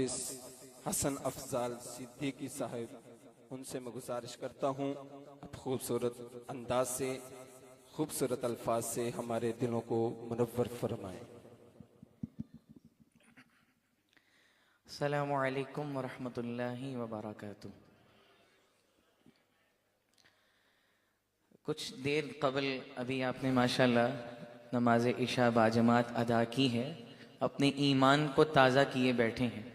حافظ حسن افضل صدیقی صاحب، ان سے میں گزارش کرتا ہوں اب خوبصورت انداز سے، خوبصورت الفاظ سے ہمارے دلوں کو منور فرمائیں۔ السلام علیکم ورحمۃ اللہ وبرکاتہ۔ کچھ دیر قبل ابھی آپ نے ماشاءاللہ نماز عشاء باجماعت ادا کی ہے، اپنے ایمان کو تازہ کیے بیٹھے ہیں۔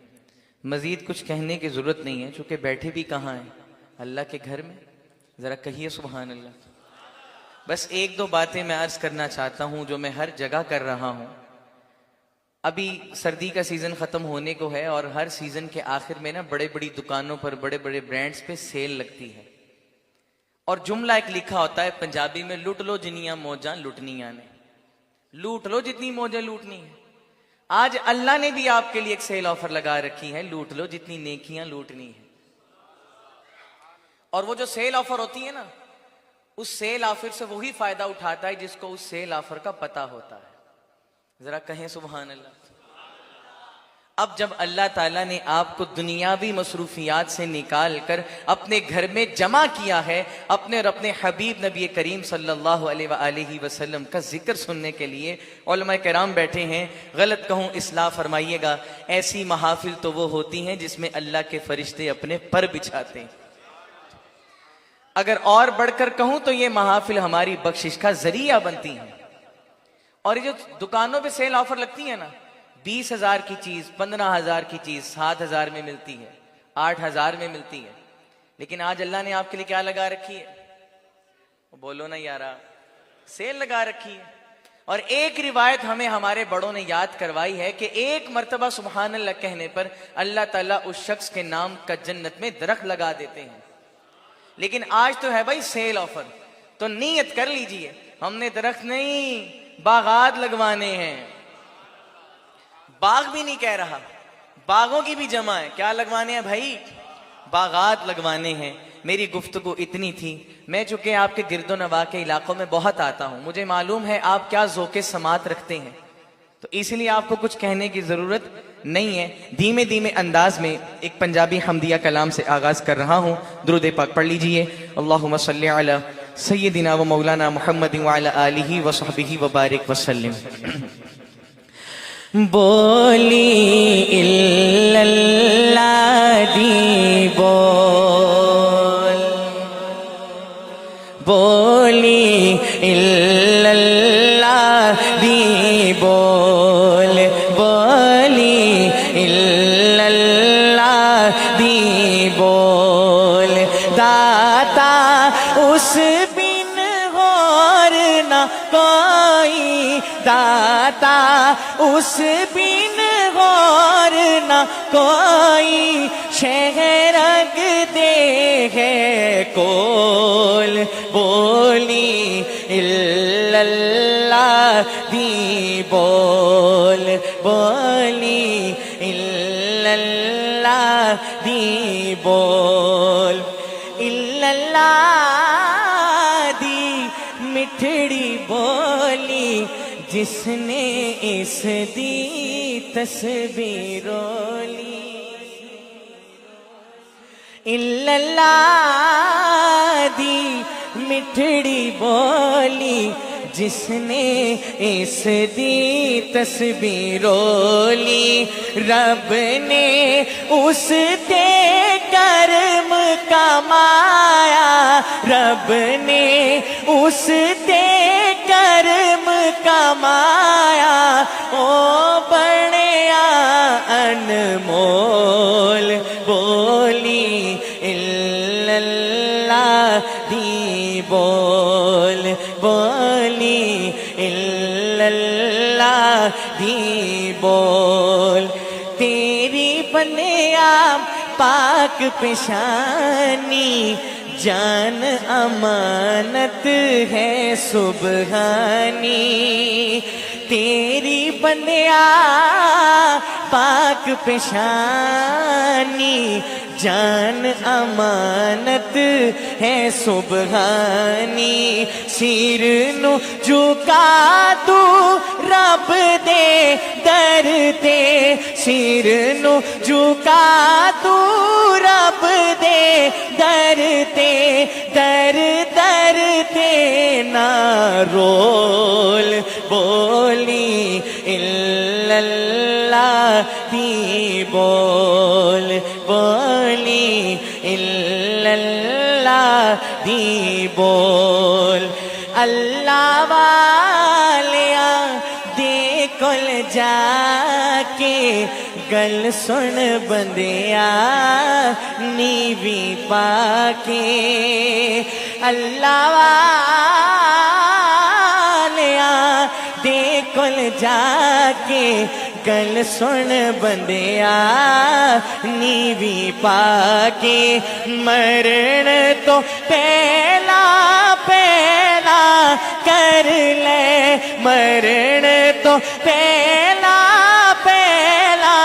مزید کچھ کہنے کی ضرورت نہیں ہے، چونکہ بیٹھے بھی کہاں ہیں؟ اللہ کے گھر میں۔ ذرا کہیے سبحان اللہ۔ بس ایک دو باتیں میں عرض کرنا چاہتا ہوں جو میں ہر جگہ کر رہا ہوں۔ ابھی سردی کا سیزن ختم ہونے کو ہے اور ہر سیزن کے آخر میں بڑے بڑی دکانوں پر بڑے بڑے برانڈز پہ سیل لگتی ہے، اور جملہ ایک لکھا ہوتا ہے پنجابی میں، لوٹ لو جنیاں موجاں لٹنیاں نے، لوٹ لو جتنی موجیں لوٹنی ہیں۔ آج اللہ نے بھی آپ کے لیے ایک سیل آفر لگا رکھی ہے، لوٹ لو جتنی نیکیاں لوٹنی ہیں۔ اور وہ جو سیل آفر ہوتی ہے نا، اس سیل آفر سے وہی فائدہ اٹھاتا ہے جس کو اس سیل آفر کا پتہ ہوتا ہے۔ ذرا کہیں سبحان اللہ۔ اب جب اللہ تعالیٰ نے آپ کو دنیاوی مصروفیات سے نکال کر اپنے گھر میں جمع کیا ہے، اپنے اور اپنے حبیب نبی کریم صلی اللہ علیہ وآلہ وسلم کا ذکر سننے کے لیے، علماء کرام بیٹھے ہیں، غلط کہوں اصلاح فرمائیے گا، ایسی محافل تو وہ ہوتی ہیں جس میں اللہ کے فرشتے اپنے پر بچھاتے ہیں۔ اگر اور بڑھ کر کہوں تو یہ محافل ہماری بخشش کا ذریعہ بنتی ہیں۔ اور یہ جو دکانوں پہ سیل آفر لگتی ہے نا، 20,000 کی چیز، 15,000 کی چیز 7,000 میں ملتی ہے، 8,000 میں ملتی ہے، لیکن آج اللہ نے آپ کے لیے کیا لگا رکھی ہے؟ بولو نا یارا، سیل لگا رکھی ہے۔ اور ایک روایت ہمیں ہمارے بڑوں نے یاد کروائی ہے کہ ایک مرتبہ سبحان اللہ کہنے پر اللہ تعالیٰ اس شخص کے نام کا جنت میں درخت لگا دیتے ہیں۔ لیکن آج تو ہے بھائی سیل آفر، تو نیت کر لیجئے، ہم نے درخت نہیں باغات لگوانے ہیں۔ باغ بھی نہیں کہہ رہا، باغوں کی بھی جمع ہے، کیا لگوانے ہیں بھائی؟ باغات لگوانے ہیں۔ میری گفتگو اتنی تھی، میں چونکہ آپ کے گرد و نواح کے علاقوں میں بہت آتا ہوں، مجھے معلوم ہے آپ کیا ذوق سماعت رکھتے ہیں، تو اس لیے آپ کو کچھ کہنے کی ضرورت نہیں ہے۔ دھیمے دھیمے انداز میں ایک پنجابی حمدیہ کلام سے آغاز کر رہا ہوں، درود پاک پڑھ لیجئے۔ اللہم صلی علی سیدنا و مولانا محمد وعلی آلہ وصحبہ وبارک وسلم۔ بولی الا اللہ دی بول، بولی الا اللہ دی بول، بولی الا اللہ دی بول، داتا اس بن اور نہ کوئی، داتا اس بن غور نہ کوئی، شہرگ دے ہے کول، بولی الا اللہ دی بول، بولی الا اللہ دی بول، الا اللہ دی مٹھڑی بولی، جس نے اس دی تصویر لی، الا اللہ دی مٹھڑی بولی، جس نے اس دی تصویر لی، رب نے اس تے کرم کمایا، رب نے اس تے کرم کمایا، او بڑیا انمول، بولی الا اللہ دی بول، بولی الا اللہ دی بول، تیری بنیا پاک پیشانی، جان امانت ہے سبحانی، تیری بنیا پاک پیشانی، جان امانت ہے سبحانی، سیر نو جھکا تو رب دے دے ڈرتے سر نو جھکا تو رب دے ڈرتے در ڈرتے نہ رول بولی الا اللہ دی بول بولی الا اللہ دی بول اللہ والیا دے کول جا کے گل سن بندیا نیوی پا کے اللہ والیا دے کول جا کے گل سن بندیا نیوی پا کے مرن تو پہلا پہلا کر لے مرن تو پہلا پہلا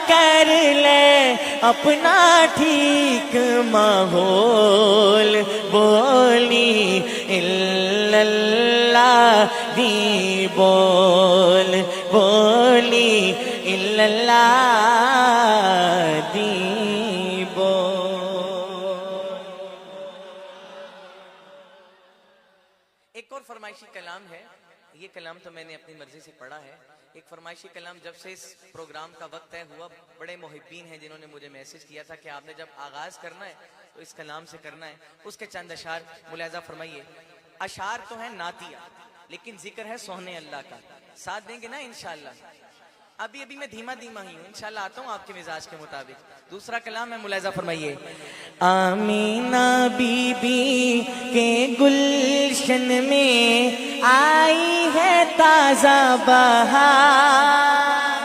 کر لے اپنا ٹھیک ماحول بولی الا اللہ دی بول بولی الا اللہ دی بول۔ ایک اور فرمائشی کلام ہے، یہ کلام تو میں نے اپنی مرضی سے پڑھا ہے۔ ایک فرمائشی کلام جب سے اس پروگرام کا وقت طے ہوا، بڑے محبین ہیں جنہوں نے مجھے میسج کیا تھا کہ آپ نے جب آغاز کرنا ہے تو اس کلام سے کرنا ہے۔ اس کے چند اشعار ملاحظہ فرمائیے۔ اشعار تو ہیں نعتیہ، لیکن ذکر ہے سونے اللہ کا، ساتھ دیں گے نا انشاءاللہ؟ ابھی میں دھیما ہی ہوں، انشاءاللہ آتا ہوں آپ کے مزاج کے مطابق۔ دوسرا کلام ہے، ملاحظہ فرمائیے۔ آمینہ بی بی کے گلشن میں آئی ہے تازہ بہار،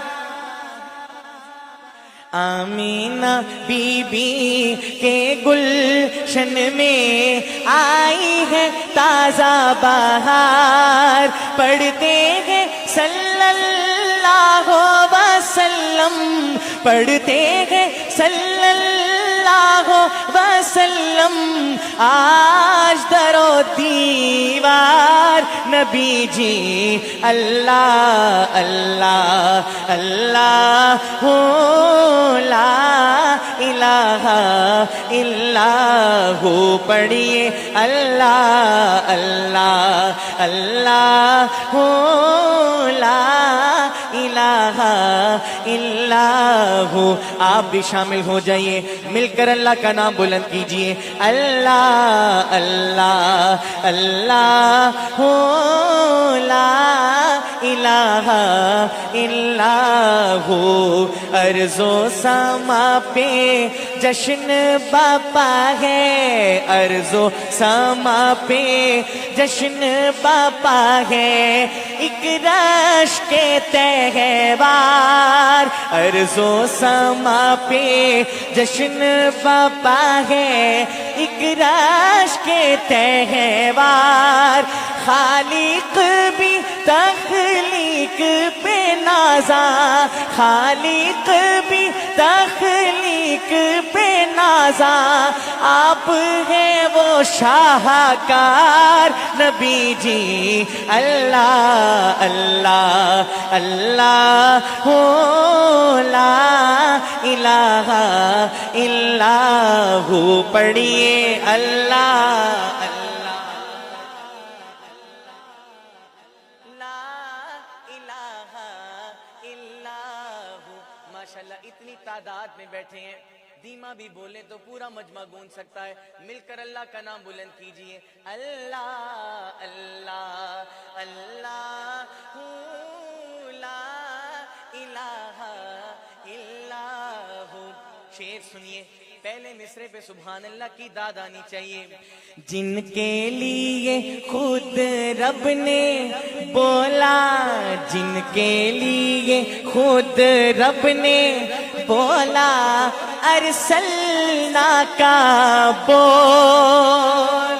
آمینہ بی بی کے گلشن میں آئی ہے تازہ بہار، پڑھتے ہیں صلی اللہ وسلم، پڑھتے ہیں صلی اللہ وسلم، آج در و دیوار نبی جی اللہ اللہ اللہ لا الہ الا ہو، پڑھیے اللہ اللہ اللہ لا الہ الا ہو۔ آپ بھی شامل ہو جائیے، مل کر اللہ کا نام بلند کیجئے، اللہ اللہ اللہ لا الہ الا ہو۔ ارض و سما پہ جشن باپا ہے، ارض و سما پہ جشن باپا ہے، ایک رش کے تہوار، ارض و سما پہ جشن باپا ہے، ایک رش کے تہوار، خالق بھی تخلیق پہ نازا، خالق بھی تخلیق پہ نازا، آپ ہیں وہ شاہکار نبی جی اللہ اللہ اللہ لا الہ الا ہو، پڑھیے اللہ اللہ لا الہ الا ہو۔ ماشاءاللہ اتنی تعداد میں بیٹھے ہیں، دھیما بھی بولے تو پورا مجمع گونج سکتا ہے، مل کر اللہ کا نام بلند کیجئے، اللہ اللہ اللہ لا الہ الا ہو۔ شعر سنیے، پہلے مصرے پہ سبحان اللہ کی داد آنی چاہیے۔ جن کے لیے خود رب نے بولا، جن کے لیے خود رب نے بولا، ارسلنا کا بول،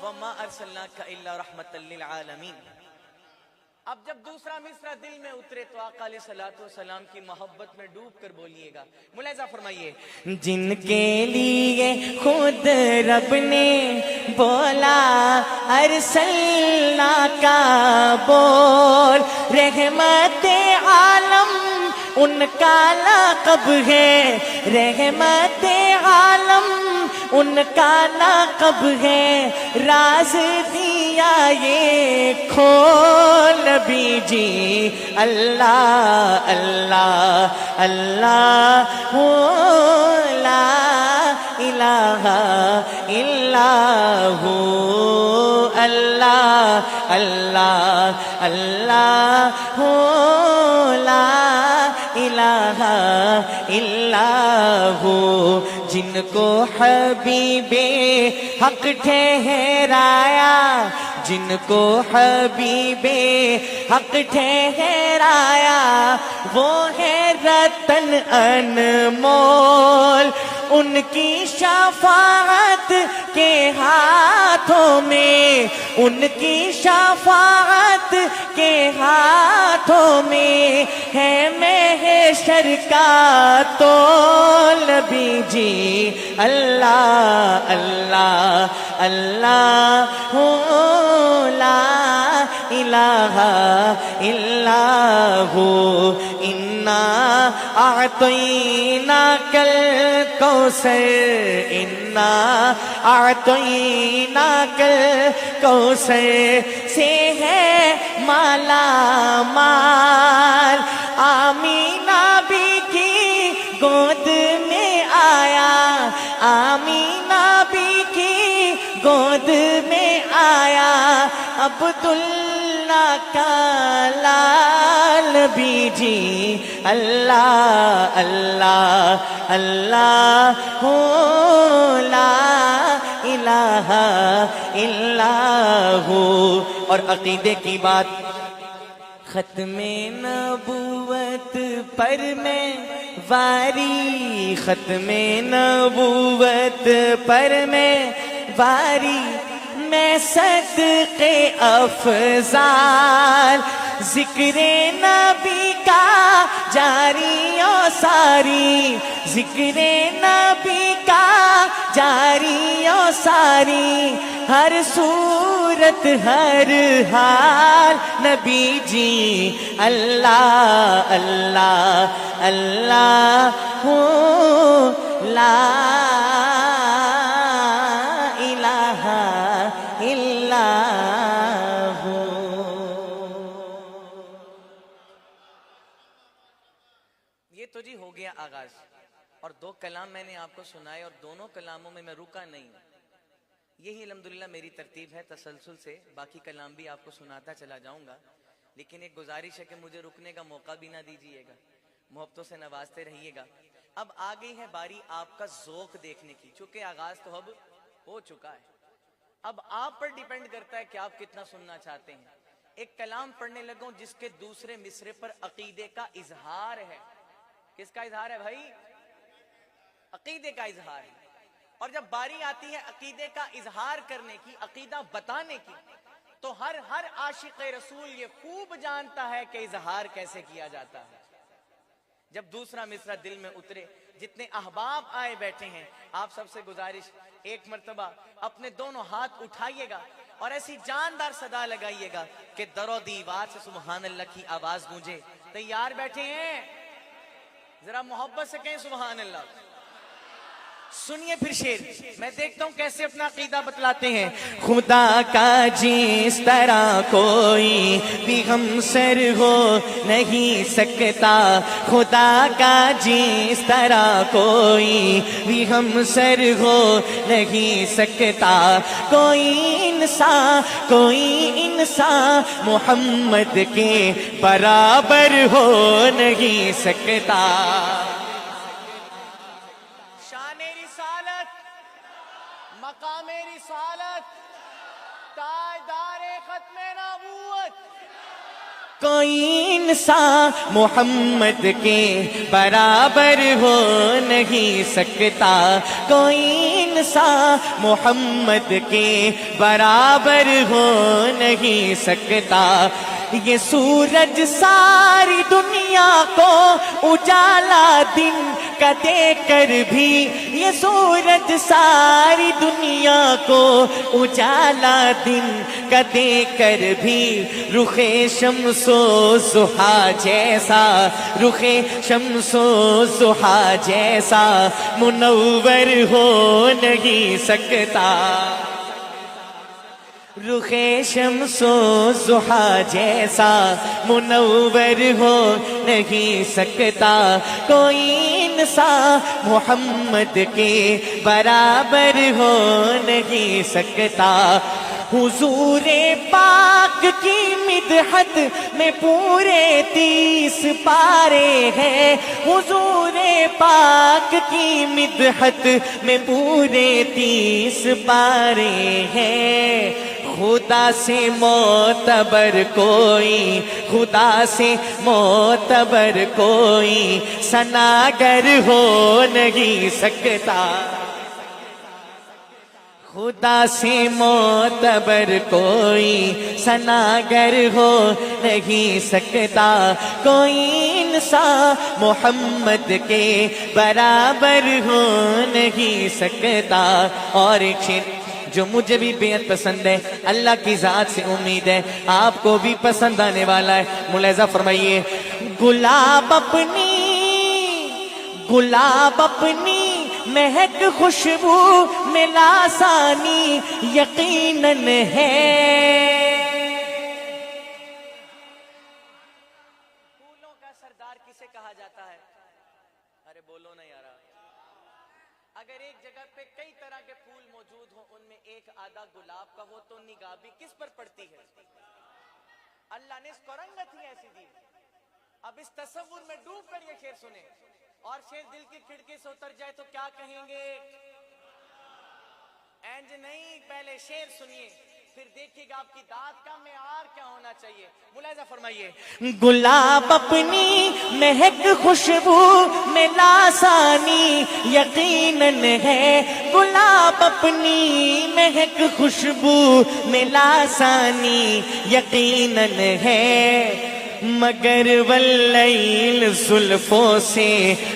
وما ارسلناک الا رحمتا للعالمین۔ اب جب دوسرا مصرع دل میں اترے تو آقا علیہ الصلوۃ والسلام کی محبت میں ڈوب کر بولیے گا. ملاحظہ فرمائیے. جن کے لیے خود رب نے بولا ارسلنا کا بول, رحمت عالم ان کا لقب ہے, رحمت عالم ان کا لقب ہے, راز دیا یہ کھول نبی جی. اللہ اللہ اللہ لا الہ الا ہو, اللہ اللہ اللہ لا الہ الا ہو. جن کو حبیب حق ٹھہرایا, جن کو حبیب حق ٹھہرایا, وہ ہے رتن انمول, ان کی شفاعت کے ہاتھوں میں, ان کی شفاعت کے ہاتھوں میں ہے محشر کا تول نبی جی. اللہ اللہ اللہ لا الہ الا ہو. انا اعطیناک الکوثر, انا اعطیناک الکوثر سے ہے مالا مال. آمینہ بی کی گود میں آیا, آمینہ بی کی گود میں آیا, عبداللہ کا لال بھی جی. اللہ اللہ اللہ لا الہ الا ہو. اور عقیدے کی بات, ختم نبوت پر میں واری, ختم نبوت پر میں واری, میں صدقے افضال, ذکر نبی کا جاری و ساری, ذکر نبی کا جاری و ساری, ہر صورت ہر حال نبی جی. اللہ اللہ اللہ لا الہ الا ہو. یہ تو جی ہو گیا آغاز, اور دو کلام میں نے آپ کو سنائے, اور دونوں کلاموں میں رکا نہیں. یہی الحمدللہ میری ترتیب ہے, تسلسل سے باقی کلام بھی آپ کو سناتا چلا جاؤں گا. لیکن ایک گزارش ہے کہ مجھے رکنے کا موقع بھی نہ دیجیے گا, محبتوں سے نوازتے رہیے گا. اب آ گئی ہے باری آپ کا ذوق دیکھنے کی, چونکہ آغاز تو اب ہو چکا ہے. اب آپ پر ڈیپینڈ کرتا ہے کہ آپ کتنا سننا چاہتے ہیں. ایک کلام پڑھنے لگوں جس کے دوسرے مصرے پر عقیدے کا اظہار ہے. کس کا اظہار ہے بھائی؟ عقیدے کا اظہار ہے. اور جب باری آتی ہے عقیدے کا اظہار کرنے کی, عقیدہ بتانے کی, تو ہر عاشق رسول یہ خوب جانتا ہے کہ اظہار کیسے کیا جاتا ہے. جب دوسرا مصرع دل میں اترے, جتنے احباب آئے بیٹھے ہیں, آپ سب سے گزارش, ایک مرتبہ اپنے دونوں ہاتھ اٹھائیے گا اور ایسی جاندار صدا لگائیے گا کہ در و دیوار سے سبحان اللہ کی آواز گونجے. تیار بیٹھے ہیں؟ ذرا محبت سے کہیں سبحان اللہ. سنیے پھر شعر, میں دیکھتا ہوں کیسے اپنا عقیدہ بتلاتے ہیں. خدا کا جس طرح کوئی بھی ہمسر ہو نہیں سکتا, خدا کا جس طرح کوئی بھی ہمسر ہو نہیں سکتا, کوئی انسان محمد کے برابر ہو نہیں سکتا. مقام رسالت, تاجدار ختم نبوت, کوئی انسان محمد کے برابر ہو نہیں سکتا, کوئی انسان محمد کے برابر ہو نہیں سکتا. یہ سورج ساری دنیا کو اجالا دن کا دے کر بھی، یہ سورج ساری دنیا کو اجالا دن کا دے کر بھی، رخ شمس و ضحیٰ جیسا، رخ شمس و ضحیٰ جیسا منور ہو نہیں سکتا، رخ شمس و ضحیٰ جیسا منور ہو نہیں سکتا، کوئی انسان محمد کے برابر ہو نہیں سکتا۔ حضور پاک کی مدحت میں پورے 30 پارے ہیں، حضور پاک کی مدحت میں پورے 30 پارے ہیں۔ خدا سے معتبر کوئی، خدا سے معتبر کوئی ثناگر ہو نہیں سکتا، خدا سے معتبر کوئی ثناگر ہو نہیں سکتا، کوئی انسان محمد کے برابر ہو نہیں سکتا۔ اور ایک شعر جو مجھے بھی بہت پسند ہے، اللہ کی ذات سے امید ہے آپ کو بھی پسند آنے والا ہے، ملاحظہ فرمائیے۔ گلاب اپنی مہک خوشبو میں لاسانی یقیناً ہے، پھولوں کا سردار کسے کہا جاتا ہے؟ ارے بولو نا یارا، اگر ایک جگہ پہ کئی طرح کے پھول موجود ہوں، ان میں ایک آدھا گلاب کا ہو تو نگاہ بھی کس پر پڑتی ہے؟ اللہ نے اس کو رنگت ہی ایسی دی۔ اب اس تصور میں ڈوب کر یہ شعر سنیں، اور شعر دل کی کھڑکی سے اتر جائے تو کیا کہیں گے؟ اینج نہیں، پہلے شعر سنیے پھر دیکھیے گا آپ کی داد کا معیار کیا ہونا چاہیے۔ ملاحظہ فرمائیے۔ گلاب اپنی مہک خوشبو میں لاسانی یقیناً ہے، گلاب اپنی مہک خوشبو میں لاسانی یقیناً ہے، مگر واللیل زلفوں سے،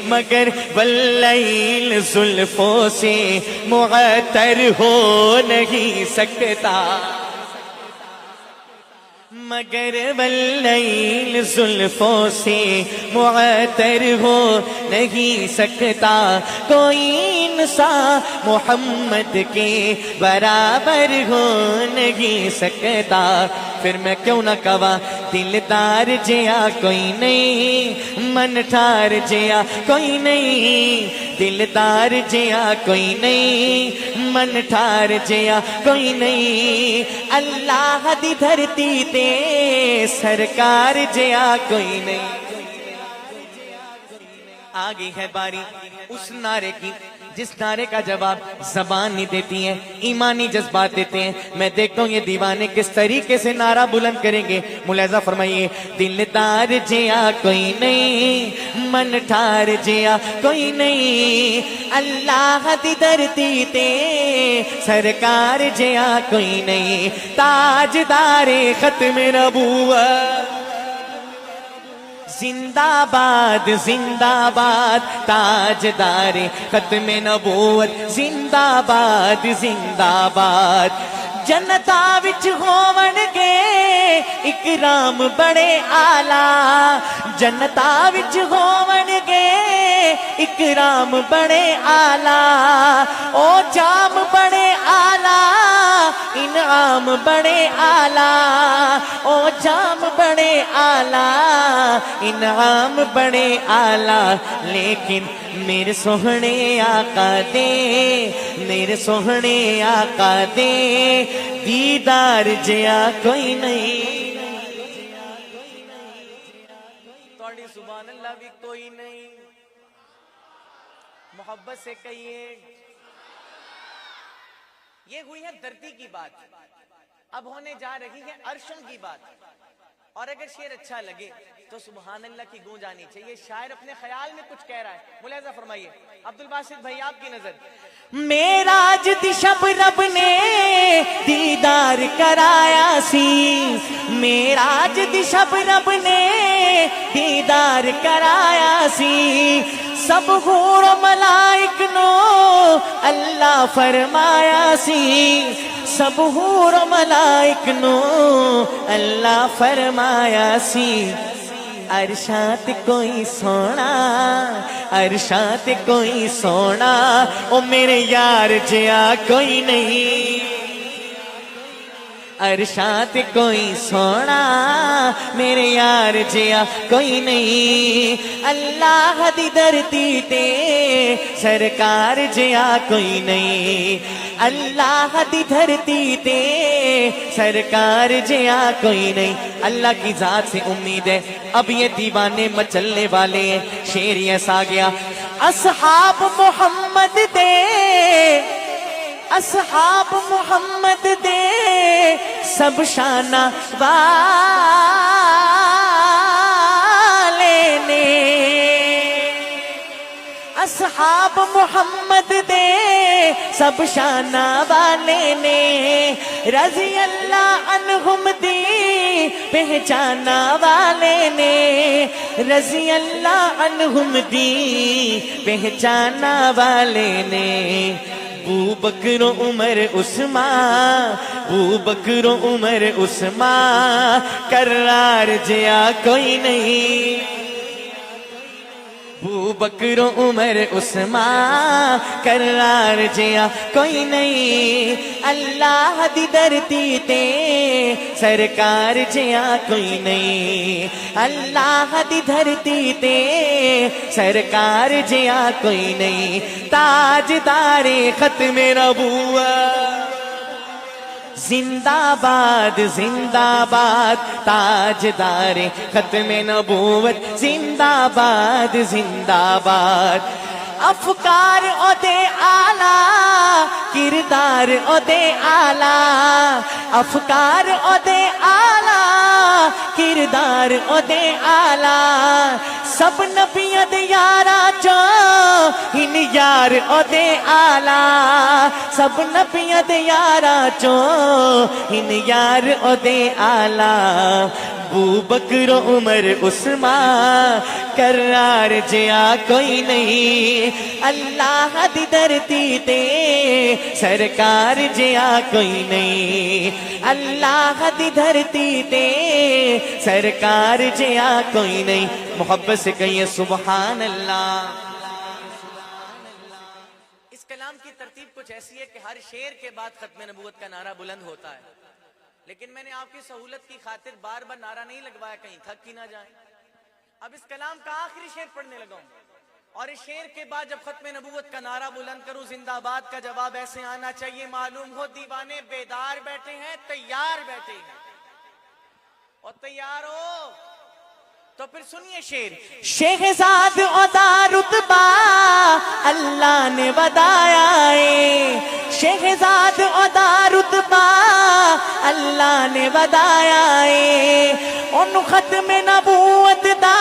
مگر واللیل زلفوں سے معطر ہو نہیں سکتا، مگر واللیل زلفوں سے معطر ہو نہیں سکتا، کوئی انسان محمد کے برابر ہو نہیں سکتا۔ پھر میں کیوں نہ کہا دلدار جیا کوئی نہیں، من ٹھار جیا کوئی نہیں، دلدار جیا کوئی نہیں، من ٹھار جیا کوئی نہیں، اللہ دی دھرتی تے سرکار جیا کوئی نہیں۔ آگے ہے باری اس نعرے کی جس نعرے کا جواب زبان نہیں دیتی ہیں، ایمانی جذبات دیتے ہیں۔ میں دیکھتا ہوں یہ دیوانے کس طریقے سے نعرہ بلند کریں گے، ملاحظہ فرمائیے۔ دلدار جیا کوئی نہیں، من ٹھار جیا کوئی نہیں، اللہ دی دھرتی تے سرکار جیا کوئی نہیں، تاجدار ختم نبوت زندہ باد زندہ باد، تاجدار ختم نبوت زندہ باد زندہ باد، جنتا وچ ہون گے اکرام بڑے آلہ، جنتا وچ ہون گے اکرام بڑے آلہ، او جام بڑے آلہ انعام بڑے آلہ، او جام بڑے آلہ انعام بڑے آلہ، لیکن میرے سوہنے آقا دے، میرے سوہنے آقا دے دیدار جیا کوئی نہیں، توڑی سبحان اللہ بھی کوئی نہیں، محبت سے کہیے۔ یہ ہوئی ہے دھرتی کی بات، اب ہونے جا رہی ہے عرشوں کی بات، اور اگر شعر اچھا لگے تو سبحان اللہ کی گونج آنی چاہیے. شاعر اپنے خیال میں کچھ کہہ رہا ہے, ملاحظہ فرمائیے. عبد الباسط بھائی آپ کی نظر. میراج دی شب رب نے دیدار کرایا سی, میراج دی شب رب نے دیدار کرایا سی, سب حور و ملائک نو اللہ فرمایا سی, سب حور و ملائک نو اللہ فرمایا سی. عرشاں کوئی سونا, عرشاں کوئی سونا, او میرے یار جیا کوئی نہیں. عرشاں کوئی سونا, میرے یار جیا کوئی نہیں. اللہ دی دھرتی تے سرکار جیا کوئی نہیں. اللہ دی دھرتی تے سرکار جیا کوئی نہیں. اللہ کی ذات سے امید ہے. اب یہ دیوانے مچلنے والے ہیں. شعر ایسا گیا, اصحاب محمد دے, اصحاب محمد دے سب شانہ والے نے, اصحاب محمد دے سب شانہ والے نے, رضی اللہ عنہم دی پہچانا والے نے, رضی اللہ عنہم دی پہچانا والے نے. ابو بکر و عمر عثمان, ابو بکر و عمر عثمان کرار جیا کوئی نہیں. ابو بکر و عمر عثمان کرار جیا کوئی نہیں. اللہ دی دھرتی تے سرکار جیا کوئی نہیں. اللہ دی دھرتی تے سرکار جیا کوئی نہیں. تاجدار ختم نبوت زندہ باد, زندہ باد, تاجدار ختم نبوت زندہ باد, زندہ باد. افکار او دے آلہ, کردار او دے آلہ, افکار او دے آلہ, کردار او دے آلہ. سب نبیاں دے یارا چو ہن یار او دے آلہ, سب نبیاں دے یارا چو ہن یار او دے آلہ. ابو بکر و عمر عثمان کرار جیا کوئی نہیں. اللہ دی دھرتی تے سرکار جیا کوئی نہیں. اللہ دی دھرتی تے سرکار جیا کوئی نہیں. محبت سے کہیے سبحان اللہ. اس کلام کی ترتیب کچھ ایسی ہے کہ ہر شعر کے بعد ختم نبوت کا نعرہ بلند ہوتا ہے, لیکن میں نے آپ کی سہولت کی خاطر بار بار نعرہ نہیں لگوایا, کہیں تھک ہی نہ جائیں. اب اس کلام کا آخری شعر پڑھنے لگا ہوں, اور اس شعر کے بعد جب ختم نبوت کا نعرہ بلند کروں, زندہ باد کا جواب ایسے آنا چاہیے معلوم ہو دیوانے بیدار بیٹھے ہیں, تیار بیٹھے ہیں. اور تیار ہو تو پھر سنیے شعر. شہزاد عدا رتبہ اللہ نے بتایا ہے, شہزاد عدا رتبہ اللہ نے بتایا ہے. ان ختم نبوت دا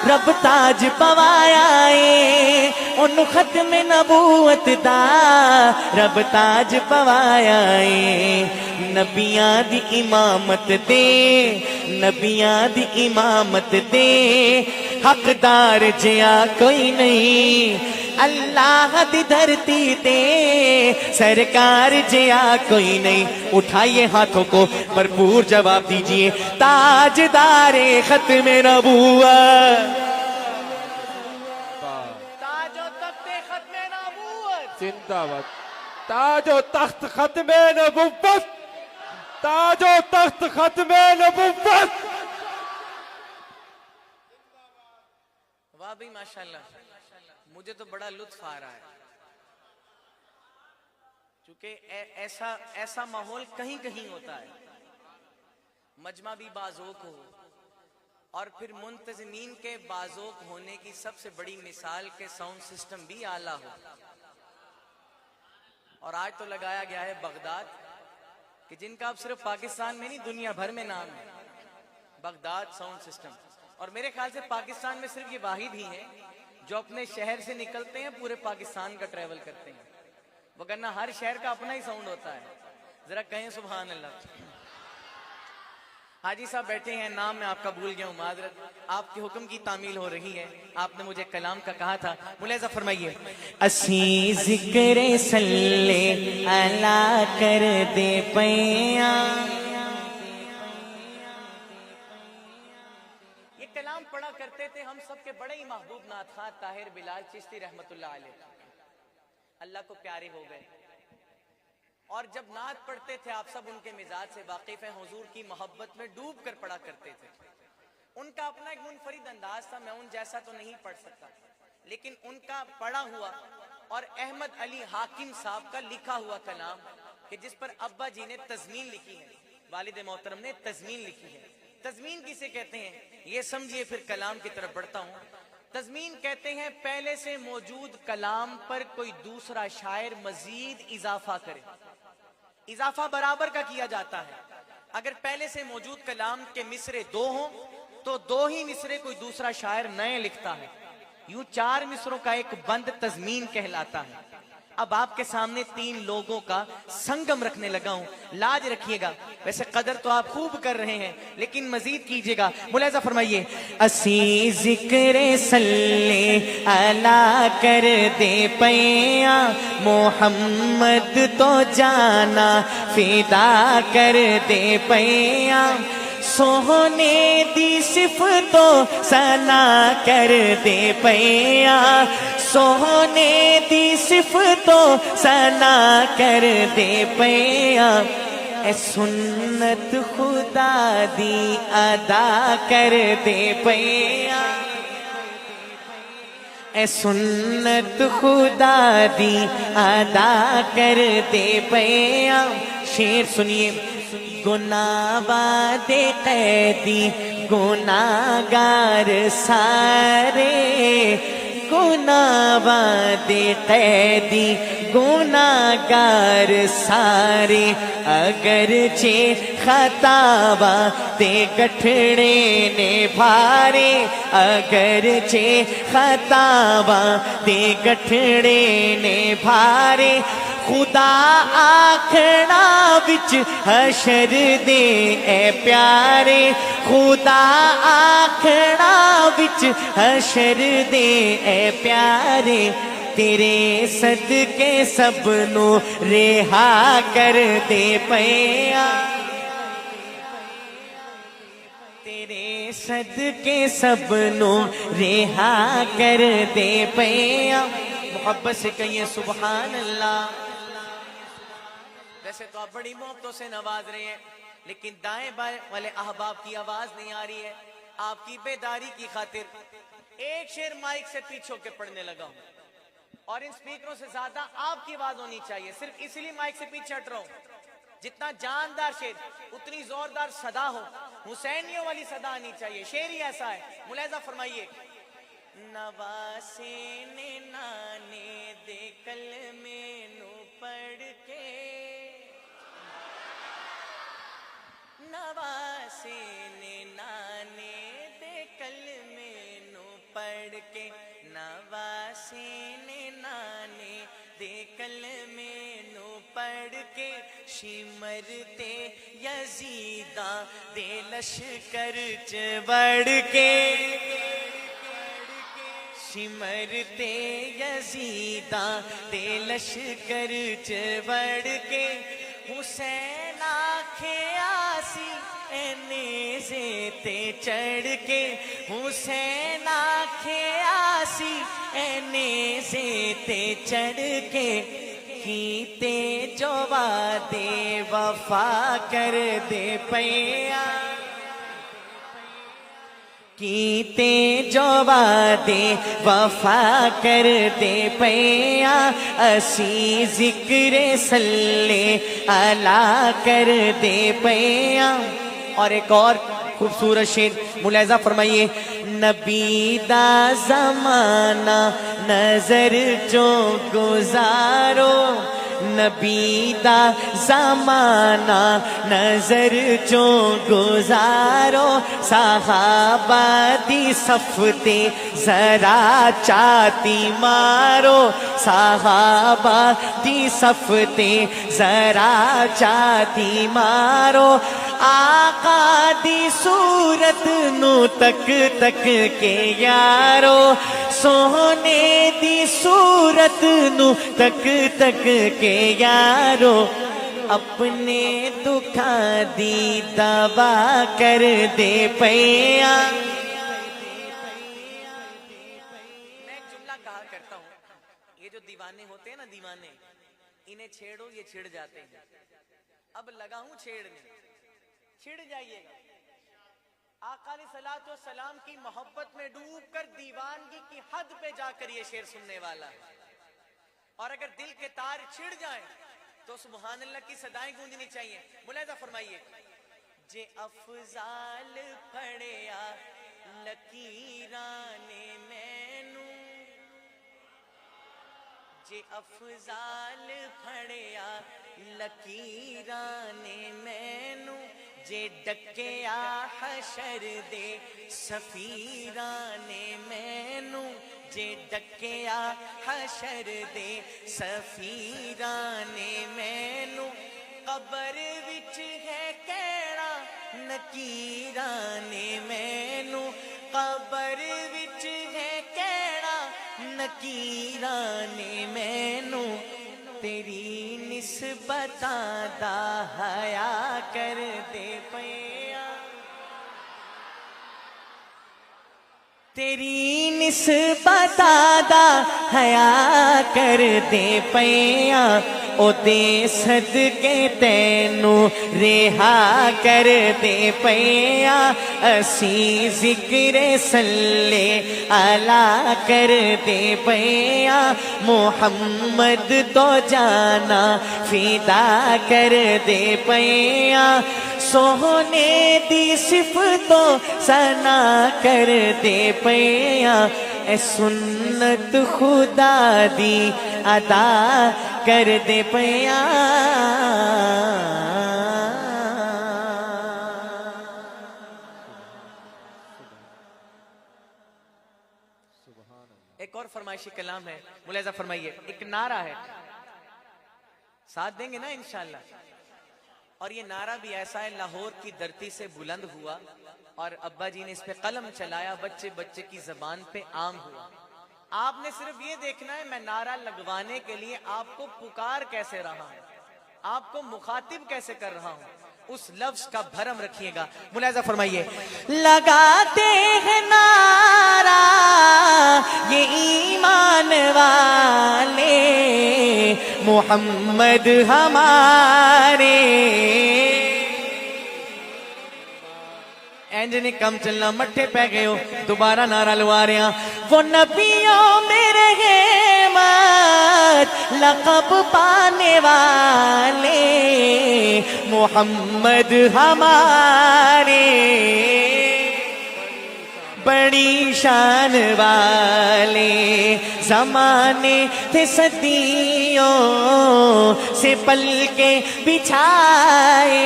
رب تاج پوایا ہے, ان ختم نبوت دا رب تاج پوایا ہے. نبیاں دی امامت دے, نبیاں دی امامت دے حقدار جیا کوئی نہیں. اللہ دی دھرتی تے سرکار جیا کوئی نہیں. اٹھائیے ہاتھوں کو, بھرپور جواب دیجئے. تاجدار ختم نبوت, تاج و تخت ختم نبوت, زندہ باد. تاج و تخت ختم نبوت, تاج و تخت ختم نبوت. واہ بھی ماشاءاللہ, مجھے تو بڑا لطف آ رہا ہے, چونکہ ایسا ماحول کہیں کہیں ہوتا ہے. مجمع بھی بازوق ہو, اور پھر منتظمین کے بازوق ہونے کی سب سے بڑی مثال کے ساؤنڈ سسٹم بھی اعلیٰ ہو. اور آج تو لگایا گیا ہے بغداد, کہ جن کا اب صرف پاکستان میں نہیں دنیا بھر میں نام ہے. Baghdad sound system. اور میرے خیال سے پاکستان میں صرف یہ واحد ہی ہیں جو اپنے شہر سے نکلتے ہیں پورے پاکستان کا ٹریول کرتے ہیں, وگرنہ ہر شہر کا اپنا ہی ساؤنڈ ہوتا ہے. ذرا کہیں سبحان اللہ. حاجی صاحب بیٹھے ہیں, نام میں آپ کا بھول گیا ہوں, معذرت. آپ کے حکم کی تعمیل ہو رہی ہے, آپ نے مجھے کلام کا کہا تھا. ملاحظہ فرمائیے. اسی ذکر صلی اللہ کر دے پیاں. یہ کلام پڑھا کرتے تھے ہم سب کے بڑے ہی محبوب نعت خواں طاہر بلال چشتی رحمت اللہ علیہ, اللہ کو پیارے ہو گئے. اور جب نعت پڑھتے تھے آپ سب ان کے مزاج سے واقف ہیں, حضور کی محبت میں ڈوب کر پڑھا کرتے تھے. ان کا اپنا ایک منفرد انداز تھا, میں ان جیسا تو نہیں پڑھ سکتا, لیکن ان کا پڑھا ہوا اور احمد علی حاکم صاحب کا لکھا ہوا کلام کہ جس پر ابا جی نے تضمین لکھی ہے, والد محترم نے تضمین لکھی ہے. تضمین کسے کہتے ہیں یہ سمجھیے, پھر کلام کی طرف بڑھتا ہوں. تضمین کہتے ہیں پہلے سے موجود کلام پر کوئی دوسرا شاعر مزید اضافہ کرے. اضافہ برابر کا کیا جاتا ہے. اگر پہلے سے موجود کلام کے مصرے 2 ہوں تو 2 ہی مصرے کوئی دوسرا شاعر نئے لکھتا ہے. یوں 4 مصروں کا ایک بند تضمین کہلاتا ہے. اب آپ کے سامنے 3 لوگوں کا سنگم رکھنے لگا ہوں, لاج رکھیے گا. ویسے قدر تو آپ خوب کر رہے ہیں لیکن مزید کیجئے گا. ملاحظہ فرمائیے. اسی ذکر صلی اللہ کر دے پیاں, محمد تو جانا فدا کر دے پیاں. سونے دی صفتوں ثنا کر دے پیاں, سونے دی صفتوں ثنا کر دے پیاں. اے سنت خدا دی ادا کر دے پیاں, اے سنت خدا دی ادا کر دے پیاں. شعر سنیے. گناہ بادے قیدی گناہگار سارے, گناہ بادے قیدی گناہگار سارے. اگرچہ خطابہ تے گٹھڑے نے بھارے, اگرچہ خطابہ تے گٹھڑے نے بھارے. خدا آکھنا وچ حشر دے اے پیارے, خدا آکھنا وچ حشر دے اے پیارے. تیرے صدقے سب نو رہا کر دے پیاں, تیرے صدقے سب نو رہا کر دے پیاں. محبت سے کہیے سبحان اللہ. ویسے تو آپ بڑی محبتوں سے نواز رہے ہیں لیکن دائیں بائیں والے احباب کی آواز نہیں آ رہی ہے. آپ کی بیداری کی خاطر ایک شعر مائک سے پیچھے ہو کے پڑھنے لگا ہوں, اور ان سپیکروں سے زیادہ آپ کی آواز ہونی چاہیے. صرف اسی لیے مائک سے پیچھے ہٹ رہا ہوں. جتنا جاندار شعر اتنی زوردار صدا ہو, حسینیوں والی صدا آنی چاہیے. شعر ہی ایسا ہے. ملاحظہ فرمائیے. نواسے نے نانے دے کلمے نو پڑھ کے, نواسے نے نانے دے کلمے نو پڑھ کے, نواسے نے نانے دے کلمے نو پڑھ کے. شمرتے یزیداں دے لشکر چ بڑھ کے, سمرتے یزیداں دے لشکر چ بڑھ کے. حسین آکھے آسی نیزے تے چڑھ کے, حسین آکھے آسی نیزے تے چڑھ کے. کیتے جو وعدے وفا کر دے پیاں, کیتے جو وعدے وفا کر دے پیاں. اسی ذکر صلی اللہ کر دے پیاں. اور ایک اور خوبصورت شعر ملاحظہ فرمائیے. نبی دا زمانہ نظر چو گزارو, نبی دا زمانہ نظر چوں گزارو صحابہ دی صف تے ذرا چاتی مارو صحابہ دی صف تے ذرا چاتی مارو آقا دی صورت نو تک تک کے یارو سونے دی صورت نو تک تک کے یارو اپنے دکھاں دی دوا کر دے پیا میں ایک جملہ کہا کرتا ہوں، یہ جو دیوانے ہوتے ہیں نا دیوانے، انہیں چھیڑو یہ چھڑ جاتے ہیں، اب لگا ہوں چھیڑنے، چھڑ جائیے گا۔ آقا علیہ الصلوۃ والسلام کی محبت میں ڈوب کر دیوانگی کی حد پہ جا کر یہ شعر سننے والا ہے، اور اگر دل کے تار چھڑ جائیں تو سبحان اللہ کی صدائیں گونجنی چاہیے۔ ملاحظہ فرمائیے، جے افضال پڑیا لکیرانے مینوں، جے افضال پڑیا لکیرانے مینوں، جے ڈکیا حشر دے سفیرانے مینوں، جے ڈکیا حشر دے سفیرانے مینوں، قبر وچ ہے کیڑا نکیرانے مینوں، قبر وچ ہے کیڑا نکیرانے مینوں، تیری نسبتاں دا حیا کر دے پیا، تیری نسبتاں دا حیا کر دے پیا، او دے صدقے تینوں رہا کر دے پیا، اسی ذکر صلی علی کر دے پیا، محمد تو جانا فدا کر دے پیا، سونے دی صفتوں ثنا کر دے پیا، اے سنت خدا دی ادا کر دے پیا۔ ایک اور فرمائشی کلام ہے، ملاحظہ فرمائیے، ایک نعرہ ہے، ساتھ دیں گے نا انشاءاللہ، اور یہ نعرہ بھی ایسا ہے لاہور کی دھرتی سے بلند ہوا، اور ابا جی نے اس پہ قلم چلایا، بچے بچے کی زبان پہ عام ہوا۔ آپ نے صرف یہ دیکھنا ہے میں نعرہ لگوانے کے لیے آپ کو پکار کیسے رہا ہوں، آپ کو مخاطب کیسے کر رہا ہوں، اس لفظ کا بھرم رکھیے گا۔ ملاحظہ فرمائیے، لگاتے ہیں نعرہ یہ ایمان والے محمد ہمارے، اینجنی کم چلنا مٹھے پہ گئے ہو، دوبارہ نعرہ لوا رہے ہیں، وہ نبیوں میں رحمت لقب پانے والے محمد ہمارے، بڑی شان والے زمانے تھے صدیوں سے پل کے بچھائے،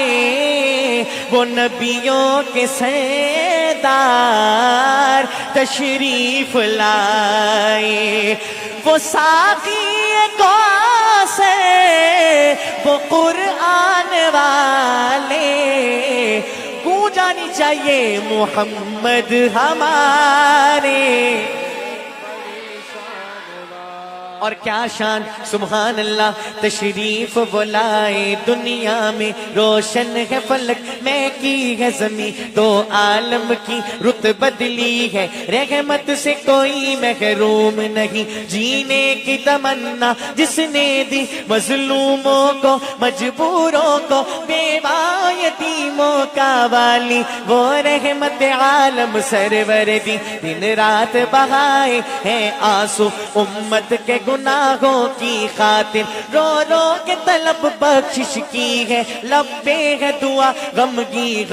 وہ نبیوں کے سردار تشریف لائے، وہ ساقی کوثر وہ قرآن والے، جانی چاہیے محمد ہمارے، اور کیا شان سبحان اللہ، تشریف وہ لائے دنیا میں، روشن ہے فلک میں کی ہے زمین، دو عالم کی رت بدلی ہے، رحمت سے کوئی محروم نہیں، جینے کی تمنا جس نے دی، مظلوموں کو مجبوروں کو بیوہ یتیموں کا والی، وہ رحمت عالم سرور دی، دن رات بہائے ہیں آنسو امت کے گناہوں کی خاطر رو رو کے طلب بخشش کی ہے، لب پہ ہے دعا غمگی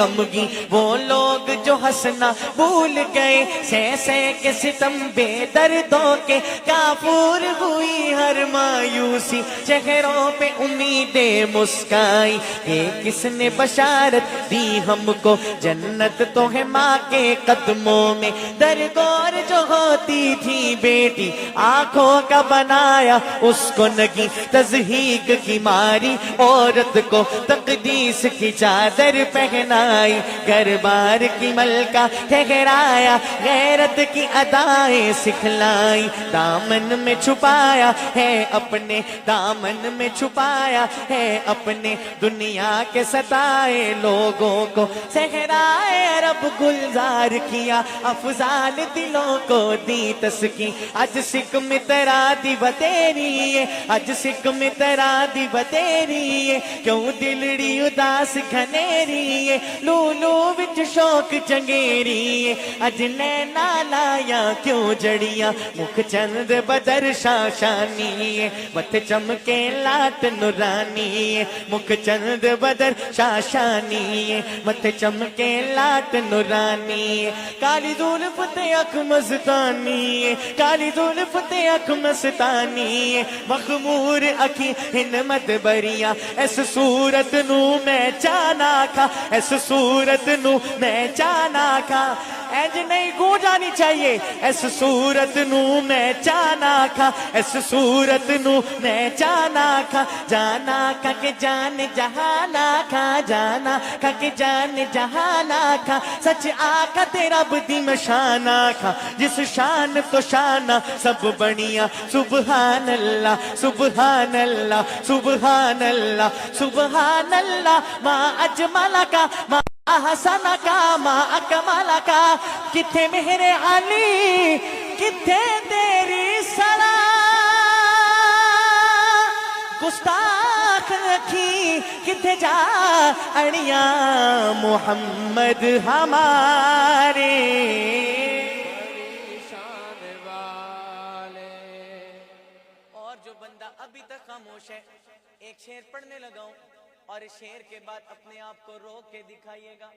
وہ لوگ جو ہنسنا بھول گئے، سہ کے ستم بے دردوں کے کافور ہوئی ہر مایوسی، چہروں پہ امیدیں مسکائی، کہ کس نے بشارت دی ہم کو، جنت تو ہے ماں کے قدموں میں، درگور جو ہوتی تھی بیٹی آنکھوں کا بنایا اس کو نگی، تضحیک کی ماری عورت کو تقدیس کی چادر پہنائی، گھر بار کی ملکہ ٹھہرایا، غیرت کی ادائیں سکھلائی، دامن میں چھپایا ہے اپنے، دامن میں چھپایا ہے اپنے، دنیا کے ستائے لوگوں کو صحرائے عرب گلزار کیا، افضال دلوں کو دی تسکین، اج سکم ترا دی بتیری ہے، اج سکم ترا دی بتیری ہے، کیوں دلڑی اداس گھنیری ہے، لولو وچ شوق چنگیری ہے، اج نینا لایا کیوں جڑیاں، مکھ چند بدر شاشانی ہے، مت چمکے لات نورانی ہے، مکھ چند بدر شاشانی ہے، مت چمکے لات نورانی ہے، کالی زلف تے اکھ مستانی ہے، کالی زلف تے اکھ مستانی ہے، مخمور اکھی ہنمت بریاں، اس صورت نو میں چانا کھا، اس صورت نو میں چانا کھا، اینج نہیں گو جانی چاہیے، اس صورت نو میں چانا کھا، اس صورت نو میں چانا کھا، جانا کھا کہ جان جہانا کھا، جانا کھا کہ جان جہانا کھا، سچ آقا تیرا بدی میں شانا کھا، جس شان تو شانہ سب بڑیاں، سبحان اللہ سبحان اللہ سبحان اللہ سبحان اللہ، ما اجمل کا ما احسن کا ما اکمل کا، کتھے میرے علی کتھے تیری صلاح، گستاخ رکھی کتھے جا اڑیاں محمد ہمارے، اور جو بندہ ابھی تک خاموش ہے ایک شعر پڑھنے لگاؤں، اور اس شعر کے بعد اپنے آپ کو روک کے دکھائیے گا،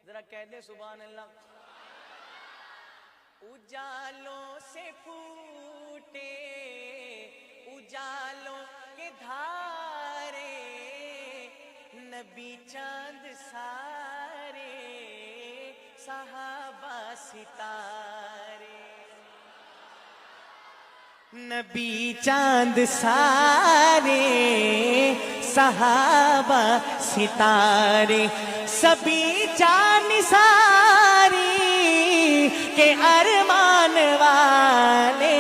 ذرا کہہ دیں سبحان اللہ۔ اجالوں سے پھوٹے اجالوں کے دھارے، نبی چاند سارے صحابہ ستارے، نبی چاند سارے صحابہ ستارے، سبھی جان ساری کے ارمان والے،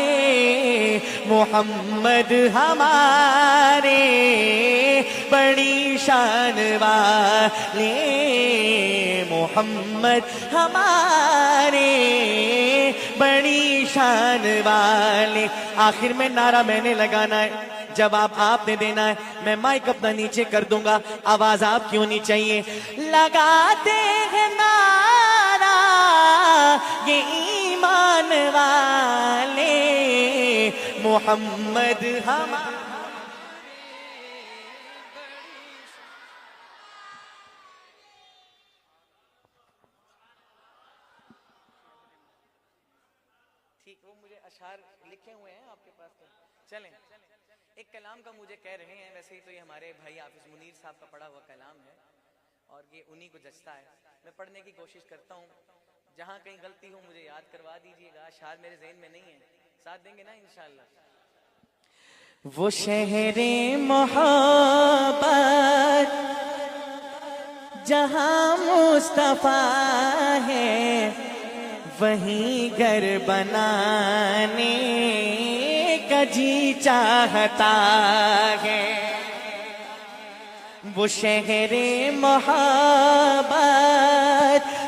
محمد ہمارے بڑی شان والے، محمد ہمارے بڑی شان والے۔ آخر میں نعرہ میں نے لگانا ہے، جواب آپ نے دینا ہے، میں مائک اپنا نیچے کر دوں گا، آواز آپ کی ہونی چاہیے، لگاتے ہیں نعرہ یہ ایمان والے، محمد ہمارے۔ ٹھیک، وہ مجھے اشعار لکھے ہوئے ہیں آپ کے پاس، تو چلیں ایک کلام کا مجھے کہہ رہے ہیں، ویسے ہی تو یہ ہمارے بھائی حافظ منیر صاحب کا پڑھا ہوا کلام ہے اور یہ انہی کو جچتا ہے، میں پڑھنے کی کوشش کرتا ہوں، جہاں کہیں غلطی ہو مجھے یاد کروا دیجیے گا، اشعار میرے ذہن میں نہیں ہیں، ساتھ دیں گے نا انشاءاللہ۔ وہ شہر محبت جہاں مصطفیٰ ہے، وہیں گھر بنانے کا جی چاہتا ہے، وہ شہر محبت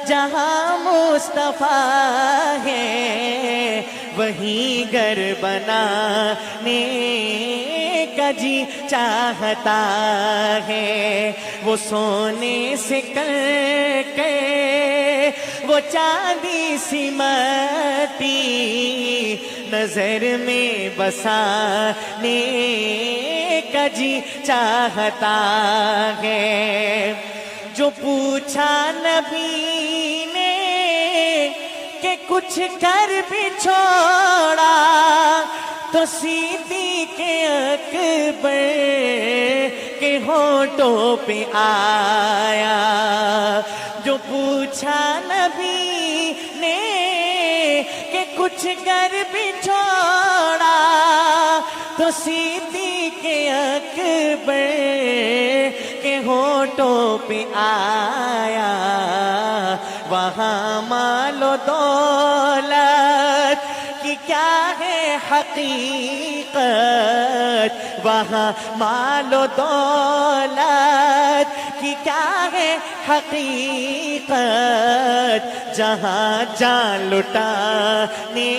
جہاں مصطفیٰ ہے، وہیں گھر بنانے کا جی چاہتا ہے، وہ سونے سے کر کے وہ چاندی سی مٹی نظر میں بسانے کا جی چاہتا ہے جو پوچھا نبی نے کہ کچھ کر بھی چھوڑا تو صدیق اکبر کے ہونٹوں پہ آیا جو پوچھا نبی نے کہ کچھ کر بھی چھوڑا تو صدیق اکبر کے ہونٹوں پہ آیا وہاں مال و دولت کی کیا ہے حقیقت وہاں مال و دولت کی کیا ہے حقیقت جہاں جان لٹانے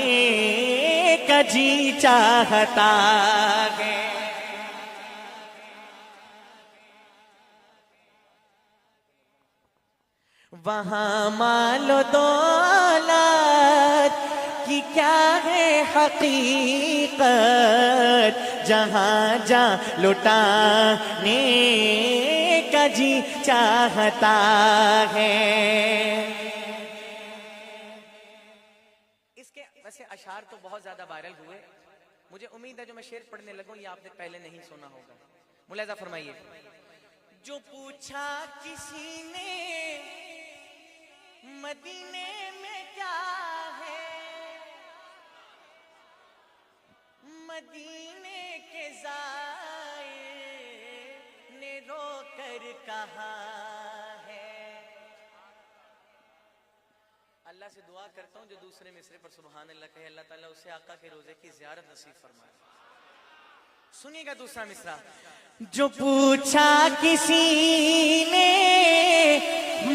کا جی چاہتا ہے وہاں مال و دولت کی کیا ہے حقیقت جہاں جہاں لٹانے کا جی چاہتا ہے اس کے ویسے اشعار تو بہت زیادہ وائرل ہوئے مجھے امید ہے جو میں شعر پڑھنے لگوں یہ آپ نے پہلے نہیں سنا ہوگا ملاحظہ فرمائیے جو پوچھا کسی نے مدینے میں کیا ہے مدینے کے زائر نے رو کر کہا ہے اللہ سے دعا کرتا ہوں جو دوسرے مصرے پر سبحان اللہ کہے اللہ تعالیٰ اسے آقا کے روزے کی زیارت نصیب فرمائے سنیے گا دوسرا مصرع جو پوچھا کسی نے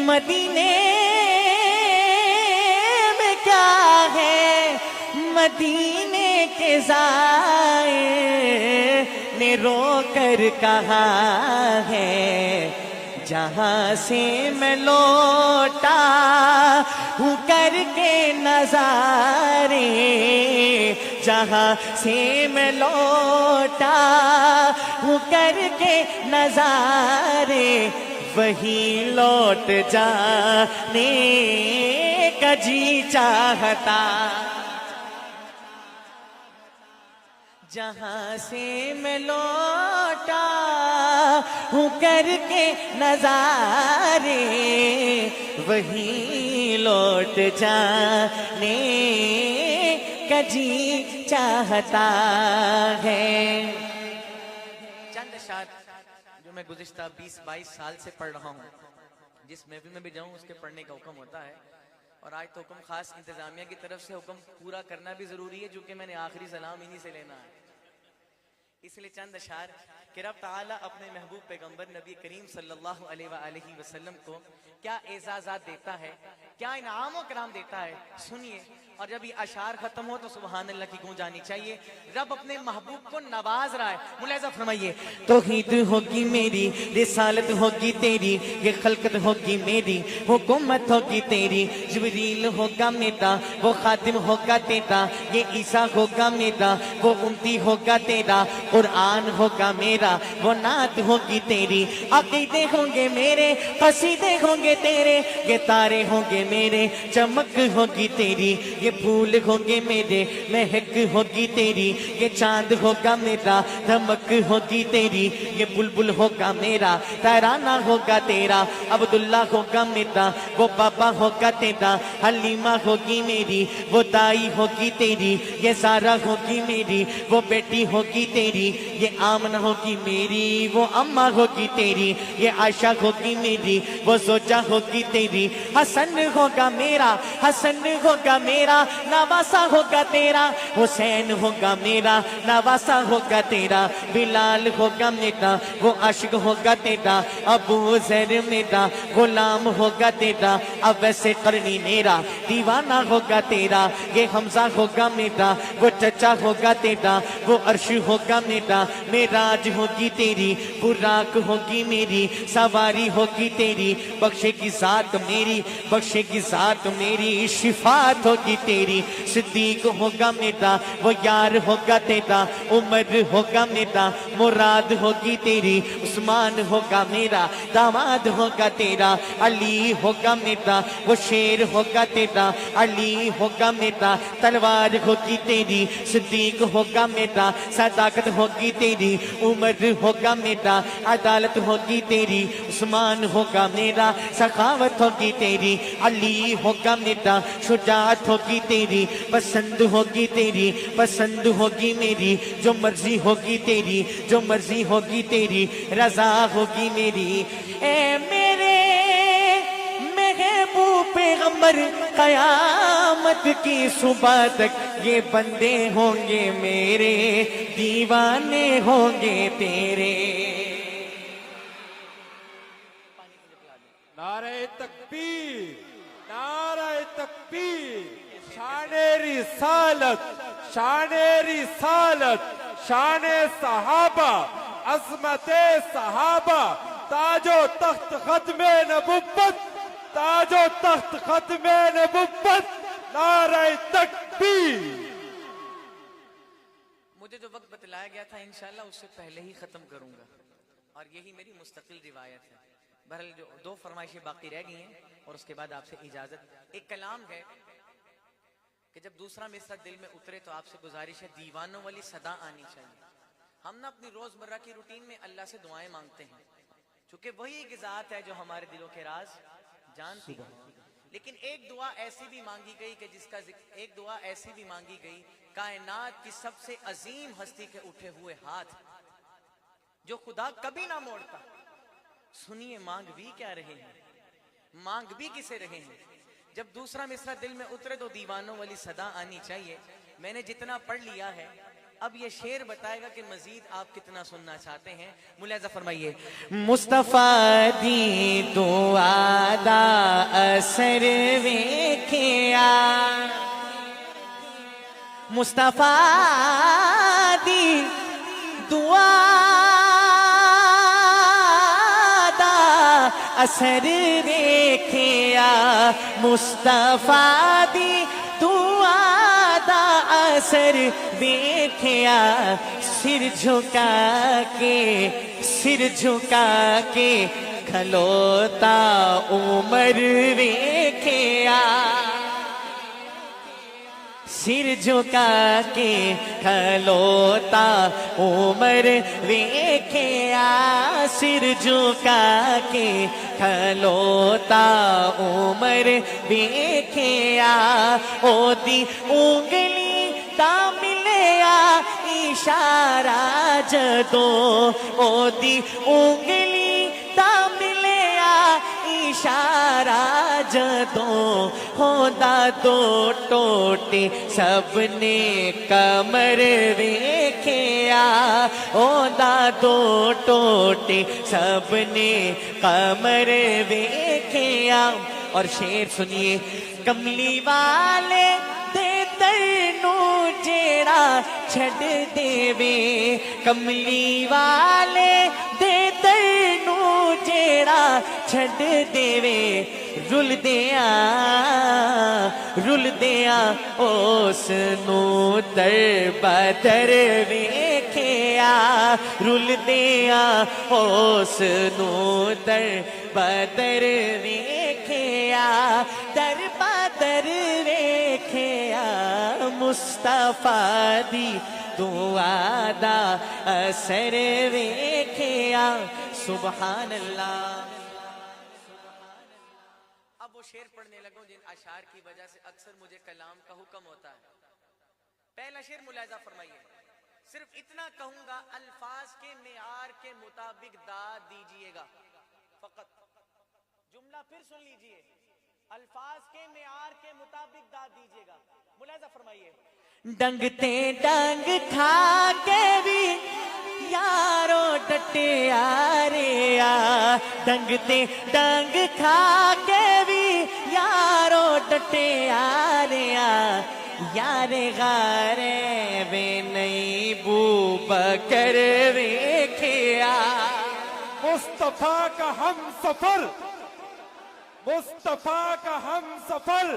مدینے میں کیا ہے مدینے کے زائر نے رو کر کہا ہے جہاں سے میں لوٹا ہوں کر کے نظارے جہاں سے میں لوٹا ہوں کر کے نظارے وہی لوٹ جانے کا جی چاہتا جہاں سے میں لوٹا ہوں کر کے نظارے وہی لوٹ جانے کا جی چاہتا ہے چند اشعار جو میں گزشتہ 20-22 سال سے پڑھ رہا ہوں جس محفل میں بھی جاؤں اس کے پڑھنے کا حکم ہوتا ہے اور آج تو حکم خاص انتظامیہ کی طرف سے حکم پورا کرنا بھی ضروری ہے جو کہ میں نے آخری سلام انہی سے لینا ہے اس لیے چند اشعار کہ رب تعالیٰ اپنے محبوب پیغمبر نبی کریم صلی اللہ علیہ وآلہ وسلم کو کیا اعزازات دیتا ہے کیا انعام و کرام دیتا ہے سنیے اور جب یہ اشعار ختم ہو تو سبحان اللہ کی گونج آنی چاہیے رب اپنے محبوب کو نواز رہا ہے ملاحظہ فرمائیے توحید ہوگی میری رسالت ہوگی تیری یہ خلقت ہوگی میری حکومت ہوگی تیری جبریل ہوگا میرا وہ خادم ہوگا تیرا یہ عیسیٰ ہوگا میرا وہ امتی ہوگا تیرا قرآن ہوگا میرا وہ نعت ہوگی تیری عقیدے ہوں گے میرے قصیدے ہوں گے تیرے یہ تارے ہوں گے میرے چمک ہوگی تیری یہ پھول ہوں گے میرے مہک ہوگی تیری یہ چاند ہوگا میرا دھمک ہوگی تیری یہ بلبل ہوگا میرا ترانہ ہوگا تیرا عبداللہ ہوگا میرا وہ بابا ہوگا تیرا حلیمہ ہوگی میری وہ دائی ہوگی تیری یہ زارا ہوگی میری وہ بیٹی ہوگی تیری یہ آمنہ ہوگی میری وہ اماں ہوگی تیری یہ عائشہ ہوگی میری وہ زوجہ ہوگی تیری حسن ہوگا میرا حسن ہوگا میرا نواسا ہوگا تیرا حسین ہوگا میرا نواسا ہوگا تیرا بلال ہوگا میرا وہ عاشق ہوگا تیرا ابو ذر میرا غلام ہوگا تیرا اب ویسے قرنی میرا دیوانہ ہوگا تیرا یہ حمزہ ہوگا میرا وہ چچا ہوگا تیرا وہ عرش ہوگا میرا معراج ہوگی تیری براق ہوگی میری سواری ہوگی تیری بخشے کی ذات میری بخشے کی ذات میری شفاعت ہوگی تیری، صدیق ہوگا میرا وہ یار ہوگا تیرا، عمر ہوگا میرا مراد ہوگی تیری، عثمان ہوگا میرا داماد ہوگا تیرا، علی ہوگا میرا وہ شیر ہوگا تیرا، علی ہوگا میرا تلوار ہوگی تیری، صدیق ہوگا میرا صداقت ہوگی تیری، عمر ہوگا میرا عدالت ہوگی تیری، عثمان ہوگا میرا سخاوت ہوگی تیری، علی ہوگا میرا شجاعت ہوگی تیری، پسند ہوگی تیری، پسند ہوگی میری، جو مرضی ہوگی تیری، جو مرضی ہوگی تیری، رضا ہوگی میری۔ اے میرے محبوب پیغمبر قیامت کی صبح تک یہ بندے ہوں گے میرے، دیوانے ہوں گے تیرے۔ نعرہ تکبیر، نعرہ تکبیر، شان رسالت، شان رسالت، شان صحابہ، عظمت صحابہ، تاج و تخت ختم نبوت، تاج و تخت ختم نبوت، نعرہ تکبیر۔ مجھے جو وقت بتلایا گیا تھا انشاءاللہ اس سے پہلے ہی ختم کروں گا، اور یہی میری مستقل روایت ہے۔ بہرحال جو دو فرمائشیں باقی رہ گئی ہیں اور اس کے بعد آپ سے اجازت۔ ایک کلام ہے کہ جب دوسرا مصرع دل میں اترے تو آپ سے گزارش ہے دیوانوں والی صدا آنی چاہیے۔ ہم نا اپنی روزمرہ کی روٹین میں اللہ سے دعائیں مانگتے ہیں، چونکہ وہی ایک ذات ہے جو ہمارے دلوں کے راز جانتی ہے، لیکن ایک دعا ایسی بھی مانگی گئی کہ جس کا ایک دعا ایسی بھی مانگی گئی، کائنات کی سب سے عظیم ہستی کے اٹھے ہوئے ہاتھ جو خدا کبھی نہ موڑتا، سنیے مانگ بھی کیا رہے ہیں، مانگ بھی کسے رہے ہیں۔ جب دوسرا مصرع دل میں اترے تو دیوانوں والی صدا آنی چاہیے۔ میں نے جتنا پڑھ لیا ہے، اب یہ شعر بتائے گا کہ مزید آپ کتنا سننا چاہتے ہیں۔ ملاحظہ فرمائیے۔ مصطفیٰ دی دعا دا اثر ویکھیا، مصطفیٰ دی دعا اثر ویکھیا، مصطفیٰ دی دعا دا اثر ویکھیا، سر جھکا کے کھلوتا عمر ویکھیا، سر جھکا کے کھلوتا عمر ویکھیا، سر جھکا کے کھلوتا عمر ویکھیا، او دی انگلی دا ملیا اشارہ جدوں، او دی انگلی دا ملیا اشارہ جدوں، ہوندا دو ٹوٹے سب نے کمر ویکھیا، ہوندا دو ٹوٹے سب نے کمر ویکھیا۔ اور شعر سنیے۔ کملی والے دے تینوں جیڑا چھڈ دیوے، کملی والے دے تینوں جیڑا چھڈ دیوے، رل دیاں اس نوں در بدر ویکھیا، رل دیاں اس نوں در بدر ویکھیا، در بدر ویکھیا، مصطفیٰ دی دعا دا اثر ویکھیا۔ سبحان اللہ۔ اب وہ شعر پڑھنے لگوں جن اشعار کی وجہ سے اکثر مجھے کلام کا حکم ہوتا ہے۔ پہلا شعر ملاحظہ فرمائیے، صرف اتنا کہوں گا، الفاظ کے معیار کے مطابق داد دیجئے گا، فقط جملہ پھر سن لیجئے، الفاظ کے معیار کے مطابق داد دیجئے گا۔ ملاحظہ فرمائیے۔ ڈنگ تے ڈنگ کھا کے بھی یارو ڈٹے آرے آ، ڈنگ تے ڈنگ کھا کے بھی یارو ڈٹے آرے آ، یار غارے بے نئی بو بکر ویکھیا، مصطفیٰ کا ہم سفر، مصطفیٰ کا ہم سفر،